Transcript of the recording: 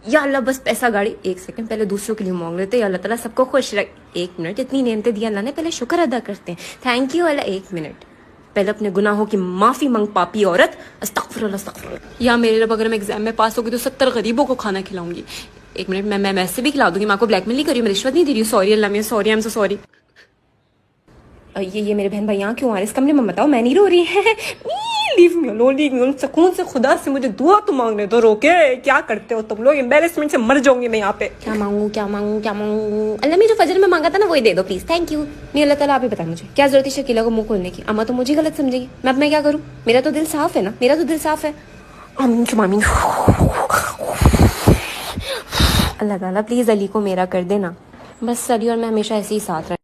या अल्लाह बस पैसा गाड़ी, एक सेकंड पहले दूसरों के लिए मांग लेते हैं, अल्लाह ताला सबको खुश रख। एक मिनट, इतनी नेमतें दी अल्लाह ने, पहले शुक्र अदा करते हैं। थैंक यू अल्लाह। एक मिनट, पहले अपने गुनाहों की माफी मांग पापी औरत। अस्तगफिरुल्लाह अस्तगफिरुल्लाह। या मेरे रब अगर मैं एग्जाम में पास होगी तो 70 गरीबों को खाना खिलाऊंगी। एक मिनट, मैं वैसे भी खिला दूंगी, मैं आपको ब्लैकमेल नहीं कर रही हूँ, मैं रिश्वत नहीं दे रही हूँ। सॉरी अल्लाह मियां, sorry, I am so sorry. ये मेरे बहन भाई यहाँ क्यों आ रहे हैं इस कमरे में? बताओ, मैं नहीं रो रही है। Leave me alone, leave me alone. सुकून से खुदा से मुझे दुआ तो मांगने दो। रोके क्या करते हो तुम लोग? एम्बेरसमेंट से मर जाऊंगी मैं यहाँ पे। क्या मांगू क्या मांगू क्या मांगू? अल्लाह में जो फजर में मांगा था ना वही दे दो प्लीज, थैंक यू। नहीं अल्लाह ताला आप ही बताएं मुझे क्या जरूरत है शकीला को मुंह खोलने की? अम्मा तो मुझे गलत समझेगी। मैं क्या करूँ? मेरा तो दिल साफ है ना, मेरा तो दिल साफ है। आमीन। अल्लाह ताला प्लीज अली को मेरा कर देना। बस अली और मैं हमेशा ऐसे ही साथ रहें।